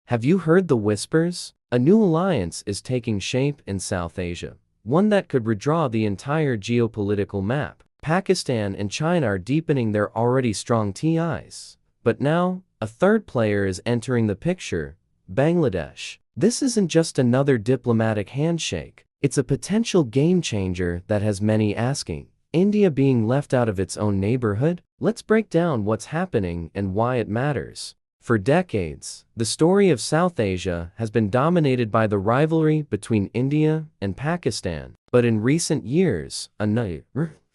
Have you heard the whispers? A new alliance is taking shape in South Asia, one that could redraw the entire geopolitical map. Pakistan and China are deepening their already strong ties. But now, a third player is entering the picture: Bangladesh. This isn't just another diplomatic handshake, it's a potential game changer that has many asking, India being left out of its own neighborhood? Let's break down what's happening and why it matters. For decades, the story of South Asia has been dominated by the rivalry between India and Pakistan. But in recent years, a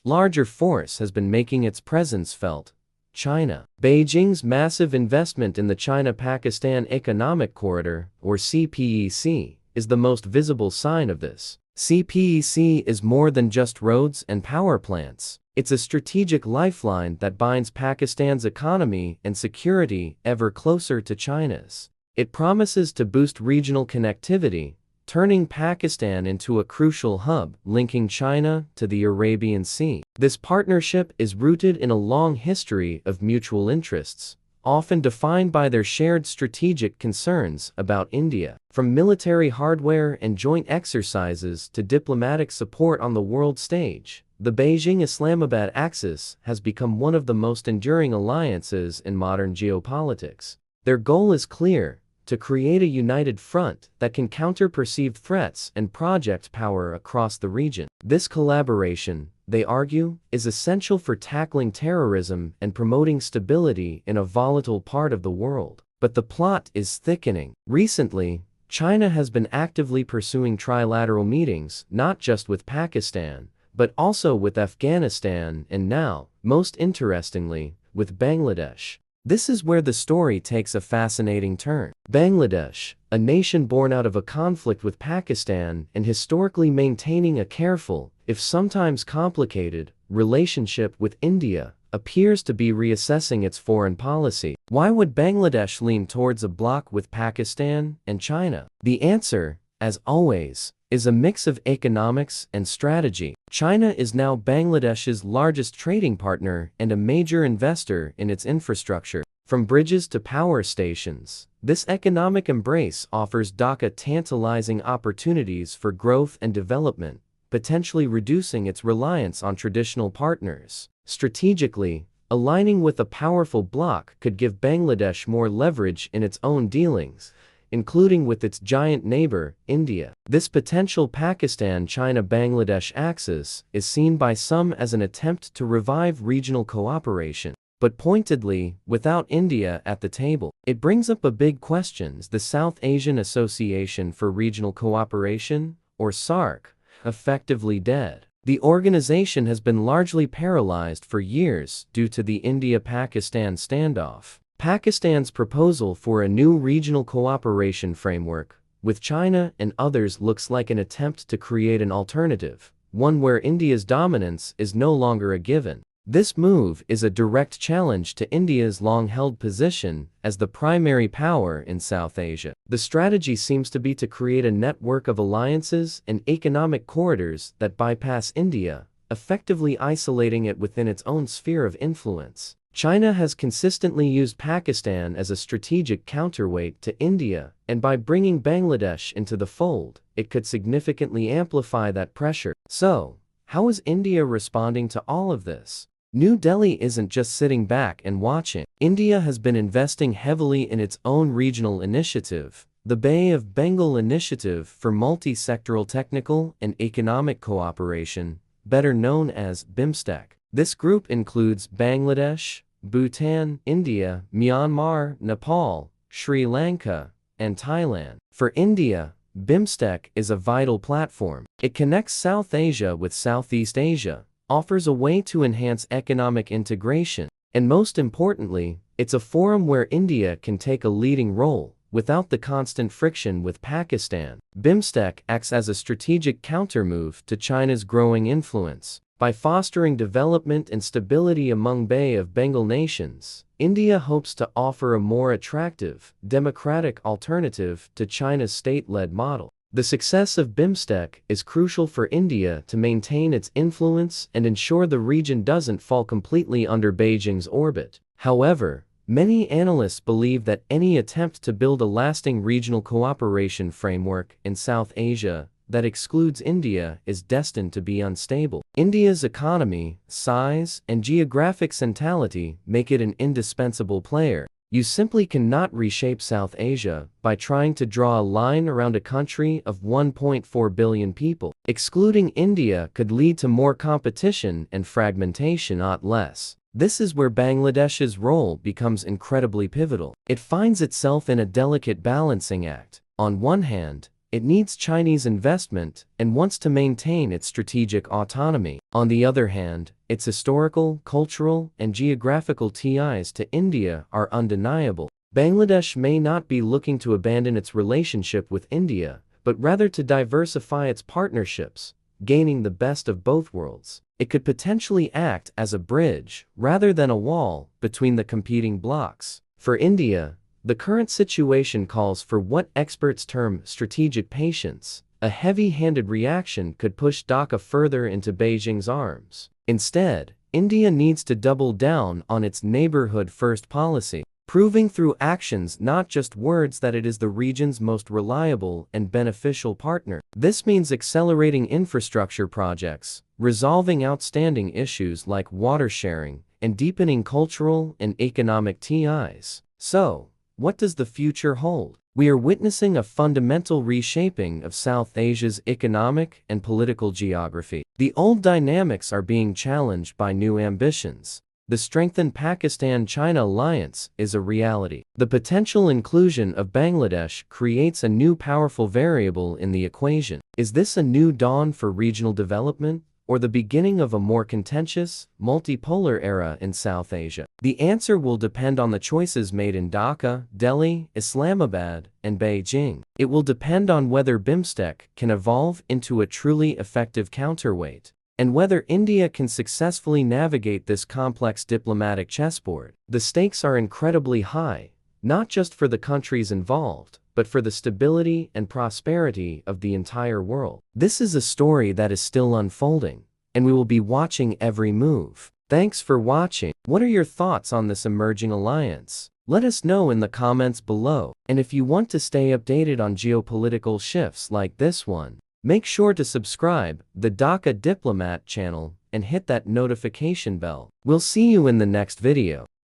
larger force has been making its presence felt: China. Beijing's massive investment in the China-Pakistan Economic Corridor, or CPEC, is the most visible sign of this. CPEC is more than just roads and power plants. It's a strategic lifeline that binds Pakistan's economy and security ever closer to China's. It promises to boost regional connectivity, turning Pakistan into a crucial hub linking China to the Arabian Sea. This partnership is rooted in a long history of mutual interests, often defined by their shared strategic concerns about India. From military hardware and joint exercises to diplomatic support on the world stage, the Beijing-Islamabad axis has become one of the most enduring alliances in modern geopolitics. Their goal is clear: to create a united front that can counter perceived threats and project power across the region. This collaboration, they argue, is essential for tackling terrorism and promoting stability in a volatile part of the world. But the plot is thickening. Recently, China has been actively pursuing trilateral meetings, not just with Pakistan, but also with Afghanistan and now, most interestingly, with Bangladesh. This is where the story takes a fascinating turn. Bangladesh, a nation born out of a conflict with Pakistan and historically maintaining a careful, if sometimes complicated, relationship with India, appears to be reassessing its foreign policy. Why would Bangladesh lean towards a bloc with Pakistan and China? The answer, as always, is a mix of economics and strategy. China is now Bangladesh's largest trading partner and a major investor in its infrastructure. From bridges to power stations, this economic embrace offers Dhaka tantalizing opportunities for growth and development, potentially reducing its reliance on traditional partners. Strategically, aligning with a powerful bloc could give Bangladesh more leverage in its own dealings, including with its giant neighbor, India. This potential Pakistan-China-Bangladesh axis is seen by some as an attempt to revive regional cooperation. But pointedly, without India at the table, it brings up a big question: is the South Asian Association for Regional Cooperation, or SAARC, effectively dead? The organization has been largely paralyzed for years due to the India-Pakistan standoff. Pakistan's proposal for a new regional cooperation framework with China and others looks like an attempt to create an alternative, one where India's dominance is no longer a given. This move is a direct challenge to India's long-held position as the primary power in South Asia. The strategy seems to be to create a network of alliances and economic corridors that bypass India, effectively isolating it within its own sphere of influence. China has consistently used Pakistan as a strategic counterweight to India, and by bringing Bangladesh into the fold, it could significantly amplify that pressure. So, how is India responding to all of this? New Delhi isn't just sitting back and watching. India has been investing heavily in its own regional initiative, the Bay of Bengal Initiative for Multi-Sectoral Technical and Economic Cooperation, better known as BIMSTEC. This group includes Bangladesh, Bhutan, India, Myanmar, Nepal, Sri Lanka, and Thailand. For India, BIMSTEC is a vital platform. It connects South Asia with Southeast Asia, offers a way to enhance economic integration, and most importantly, it's a forum where India can take a leading role without the constant friction with Pakistan. BIMSTEC acts as a strategic countermove to China's growing influence. By fostering development and stability among Bay of Bengal nations, India hopes to offer a more attractive, democratic alternative to China's state-led model. The success of BIMSTEC is crucial for India to maintain its influence and ensure the region doesn't fall completely under Beijing's orbit. However, Many analysts believe that any attempt to build a lasting regional cooperation framework in South Asia that excludes India is destined to be unstable. India's economy, size, and geographic centrality make it an indispensable player. You simply cannot reshape South Asia by trying to draw a line around a country of 1.4 billion people. Excluding India could lead to more competition and fragmentation, not less. This is where Bangladesh's role becomes incredibly pivotal. It finds itself in a delicate balancing act. On one hand, it needs Chinese investment and wants to maintain its strategic autonomy. On the other hand, its historical, cultural, and geographical ties to India are undeniable. Bangladesh may not be looking to abandon its relationship with India, but rather to diversify its partnerships, gaining the best of both worlds. It could potentially act as a bridge, rather than a wall, between the competing blocs. For India, the current situation calls for what experts term strategic patience. A heavy-handed reaction could push Dhaka further into Beijing's arms. Instead, India needs to double down on its neighborhood-first policy, proving through actions, not just words, that it is the region's most reliable and beneficial partner. This means accelerating infrastructure projects, resolving outstanding issues like water sharing, and deepening cultural and economic ties. So, what does the future hold? We are witnessing a fundamental reshaping of South Asia's economic and political geography. The old dynamics are being challenged by new ambitions. The strengthened Pakistan-China alliance is a reality. The potential inclusion of Bangladesh creates a new powerful variable in the equation. Is this a new dawn for regional development, or the beginning of a more contentious, multipolar era in South Asia? The answer will depend on the choices made in Dhaka, Delhi, Islamabad, and Beijing. It will depend on whether BIMSTEC can evolve into a truly effective counterweight, and whether India can successfully navigate this complex diplomatic chessboard. The stakes are incredibly high, not just for the countries involved, but for the stability and prosperity of the entire world. This is a story that is still unfolding, and we will be watching every move. Thanks for watching. What are your thoughts on this emerging alliance? Let us know in the comments below. And if you want to stay updated on geopolitical shifts like this one, make sure to subscribe the Dhaka Diplomat channel and hit that notification bell. We'll see you in the next video.